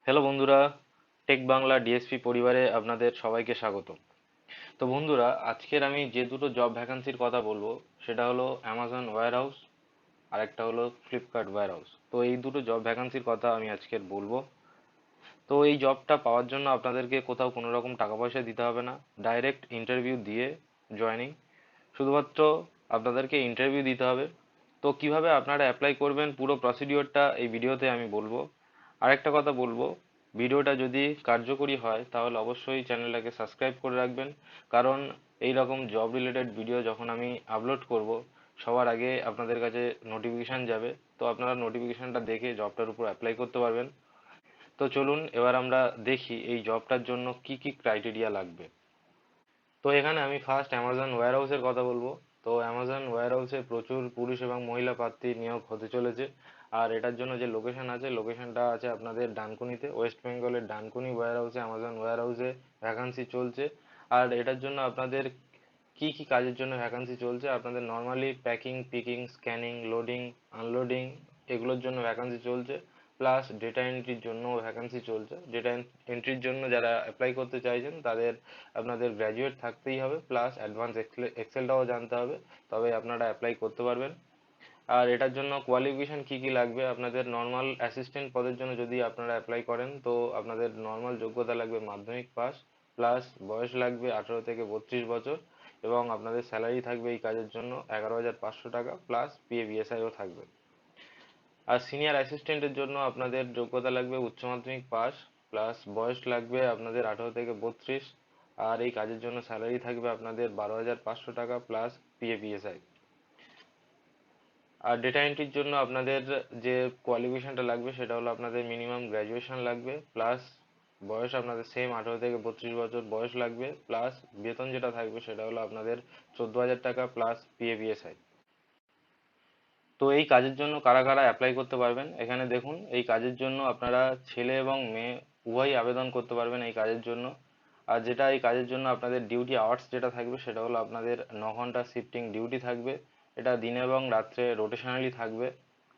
Hello বন্ধুরা, take Bangla DSP পরিবারে আপনাদের সবাইকে স্বাগত। তো বন্ধুরা, আজকের আমি যে দুটো জব ভ্যাকান্সির কথা বলবো সেটা হলো অ্যামাজন ওয়্যারহাউস আর একটা হলো ফ্লিপকার্ট ওয়্যারহাউস। তো এই দুটো জব ভ্যাকান্সির কথা আমি আজকের বলবো। তো এই জবটা পাওয়ার জন্য আপনাদেরকে কোথাও কোনো রকম টাকা পয়সা দিতে হবে না, ডাইরেক্ট ইন্টারভিউ দিয়ে জয়েনিং। শুধুমাত্র আপনাদেরকে ইন্টারভিউ দিতে হবে। তো কিভাবে আপনারা অ্যাপ্লাই করবেন পুরো প্রসিডিওরটা এই ভিডিওতে আমি বলবো। আরেকটা কথা বলবো, ভিডিওটা যদি কার্যকরী হয় তাহলে অবশ্যই চ্যানেলটাকে সাবস্ক্রাইব করে রাখবেন, কারণ এই রকম জব রিলেটেড ভিডিও যখন আমি আপলোড করব সবার আগে আপনাদের কাছে নোটিফিকেশান যাবে। তো আপনারা নোটিফিকেশানটা দেখে জবটার উপর অ্যাপ্লাই করতে পারবেন। তো চলুন এবার আমরা দেখি এই জবটার জন্য কি কি ক্রাইটেরিয়া লাগবে। তো এখানে আমি ফার্স্ট অ্যামাজন ওয়্যারহাউসের কথা বলবো। তো অ্যামাজন ওয়্যারহাউসে প্রচুর পুরুষ এবং মহিলা প্রার্থী নিয়োগ হতে চলেছে। আর এটার জন্য যে লোকেশন আছে, লোকেশনটা আছে আপনাদের ডানকুনিতে, ওয়েস্ট বেঙ্গলের ডানকুনি ওয়্যারহাউসে অ্যামাজন ওয়্যারহাউসে ভ্যাকান্সি চলছে। আর এটার জন্য আপনাদের কি কি কাজের জন্য ভ্যাকান্সি চলছে, আপনাদের normally packing, picking, scanning, loading, unloading এগুলোর জন্য ভ্যাকান্সি চলছে। প্লাস ডেটা এন্ট্রির জন্য ভ্যাকান্সি চলছে। ডেটা এন্ট্রির জন্য যারা অ্যাপ্লাই করতে চাইছেন তাদের আপনাদের গ্র্যাজুয়েট থাকতেই হবে, প্লাস অ্যাডভান্স এক্সেলটাও জানতে হবে, তবে আপনারা অ্যাপ্লাই করতে পারবেন। আর এটার জন্য কোয়ালিফিকেশন কি কি লাগবে, আপনাদের নর্মাল অ্যাসিস্ট্যান্ট পদের জন্য যদি আপনারা অ্যাপ্লাই করেন তো আপনাদের নর্মাল যোগ্যতা লাগবে মাধ্যমিক পাস, প্লাস বয়স লাগবে 18 থেকে 32 বছর, এবং আপনাদের স্যালারি থাকবে এই কাজের জন্য 11,500 টাকা, প্লাস পিএফ থাকবে। আর সিনিয়র অ্যাসিস্ট্যান্টের জন্য আপনাদের যোগ্যতা লাগবে উচ্চ মাধ্যমিক পাস, প্লাস বয়স লাগবে আপনাদের 18 থেকে 32, আর এই কাজের জন্য স্যালারি থাকবে আপনাদের 12,500 টাকা, প্লাস পিএফ। আর ডেটা এন্ট্রির জন্য আপনাদের যে কোয়ালিফিকেশনটা লাগবে সেটা হলো আপনাদের মিনিমাম গ্র্যাজুয়েশন লাগবে, প্লাস বয়স আপনাদের সেম 18 থেকে 32 বছর বয়স লাগবে, প্লাস বেতন যেটা থাকবে সেটা হলো আপনাদের 14,000 টাকা, প্লাস পিএফ। তো এই কাজের জন্য কারা কারা অ্যাপ্লাই করতে পারবেন এখানে দেখুন। এই কাজের জন্য আপনারা ছেলে এবং মেয়ে উভয়ই আবেদন করতে পারবেন এই কাজের জন্য। আর যেটা এই কাজের জন্য আপনাদের ডিউটি আওয়ার্স যেটা থাকবে সেটা হলো আপনাদের 9 ঘন্টা শিফটিং ডিউটি থাকবে। এটা দিনে এবং রাত্রে রোটেশনালি থাকবে।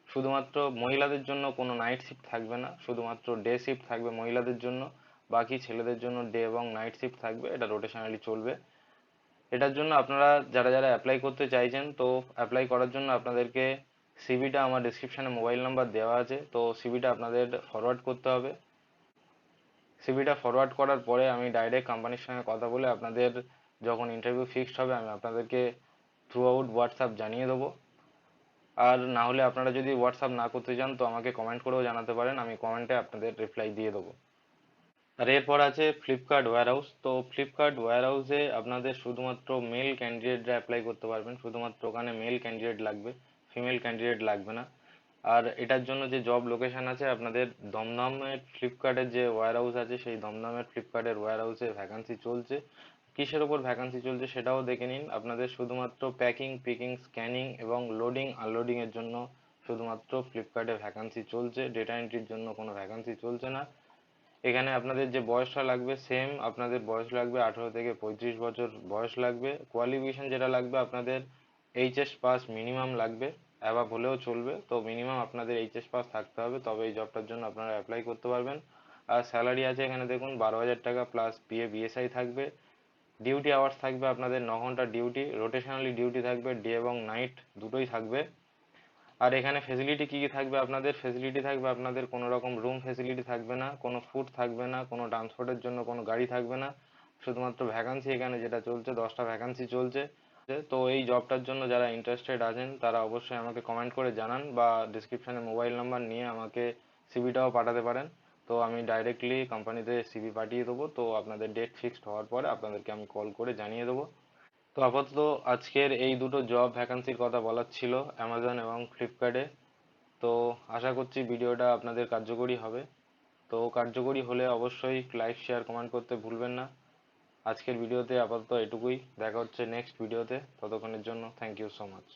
শুধুমাত্র মহিলাদের জন্য কোনো নাইট শিফট থাকবে না, শুধুমাত্র ডে শিফট থাকবে মহিলাদের জন্য। বাকি ছেলেদের জন্য ডে এবং নাইট শিফট থাকবে, এটা রোটেশনালি চলবে। এটার জন্য আপনারা যারা যারা অ্যাপ্লাই করতে চাইছেন, তো অ্যাপ্লাই করার জন্য আপনাদেরকে সিভিটা আমার ডিসক্রিপশানে মোবাইল নাম্বার দেওয়া আছে, তো সিভিটা আপনাদের ফরওয়ার্ড করতে হবে। সিভিটা ফরওয়ার্ড করার পরে আমি ডাইরেক্ট কোম্পানির সঙ্গে কথা বলে আপনাদের যখন ইন্টারভিউ ফিক্সড হবে আমি আপনাদেরকে থ্রু আউট হোয়াটসঅ্যাপ জানিয়ে দেবো। আর না হলে আপনারা যদি হোয়াটসঅ্যাপ না করতে চান তো আমাকে কমেন্ট করেও জানাতে পারেন, আমি কমেন্টে আপনাদের রিপ্লাই দিয়ে দেবো। আর এরপর আছে ফ্লিপকার্ট ওয়্যারহাউস। তো ফ্লিপকার্ট ওয়্যারহাউসে আপনাদের শুধুমাত্র মেল ক্যান্ডিডেটরা অ্যাপ্লাই করতে পারবেন, শুধুমাত্র ওখানে মেল ক্যান্ডিডেট লাগবে, ফিমেল ক্যান্ডিডেট লাগবে না। আর এটার জন্য যে জব লোকেশন আছে আপনাদের দমদমের ফ্লিপকার্টের যে ওয়্যারহাউস আছে সেই দমদমের ফ্লিপকার্টের ওয়্যারহাউসে ভ্যাকান্সি চলছে। কিসের ওপর ভ্যাকান্সি চলছে সেটাও দেখে নিন। আপনাদের শুধুমাত্র প্যাকিং, পিকিং, স্ক্যানিং এবং লোডিং আনলোডিং এর জন্য শুধুমাত্র ফ্লিপকার্টে ভ্যাকান্সি চলছে, ডেটা এন্ট্রির জন্য কোনো ভ্যাকান্সি চলছে না। এখানে আপনাদের যে বয়সটা লাগবে সেম, আপনাদের বয়স লাগবে 18 থেকে 35 বছর বয়স লাগবে। কোয়ালিফিকেশন যেটা লাগবে আপনাদের এইচএস পাস মিনিমাম লাগবে, অ্যাভাব হলেও চলবে, তো মিনিমাম আপনাদের এইচএস পাস থাকতে হবে, তবে এই জবটার জন্য আপনারা অ্যাপ্লাই করতে পারবেন। আর স্যালারি আছে এখানে দেখুন 12,000 টাকা, প্লাস পিএফ থাকবে। ডিউটি আওয়ার্স থাকবে আপনাদের 9 ঘন্টা ডিউটি, রোটেশনালি ডিউটি থাকবে, ডে এবং নাইট দুটোই থাকবে। আর এখানে ফেসিলিটি কি কি থাকবে, আপনাদের ফেসিলিটি থাকবে আপনাদের কোনো রকম রুম ফেসিলিটি থাকবে না, কোনো ফুড থাকবে না, কোনো ট্রান্সপোর্টের জন্য কোনো গাড়ি থাকবে না। শুধুমাত্র ভ্যাকান্সি এখানে যেটা চলছে 10টা ভ্যাকান্সি চলছে। তো এই জবটার জন্য যারা ইন্টারেস্টেড আছেন তারা অবশ্যই আমাকে কমেন্ট করে জানান, বা ডিসক্রিপশনে মোবাইল নাম্বার নিয়ে আমাকে সিভিটাও পাঠাতে পারেন। তো আমি ডাইরেক্টলি কোম্পানিতে সিভি পাঠিয়ে দেবো, তো আপনাদের ডেট ফিক্সড হওয়ার পরে আপনাদেরকে আমি কল করে জানিয়ে দেবো। তো আপাতত আজকের এই দুটো জব ভ্যাকান্সির কথা বলার ছিল অ্যামাজন এবং ফ্লিপকার্টে। তো আশা করছি ভিডিওটা আপনাদের কার্যকরী হবে। তো কার্যকরী হলে অবশ্যই লাইক, শেয়ার, কমেন্ট করতে ভুলবেন না। আজকের ভিডিওতে আপাতত এটুকুই, দেখা হচ্ছে নেক্সট ভিডিওতে, ততক্ষণের জন্য থ্যাংক ইউ সো মাচ।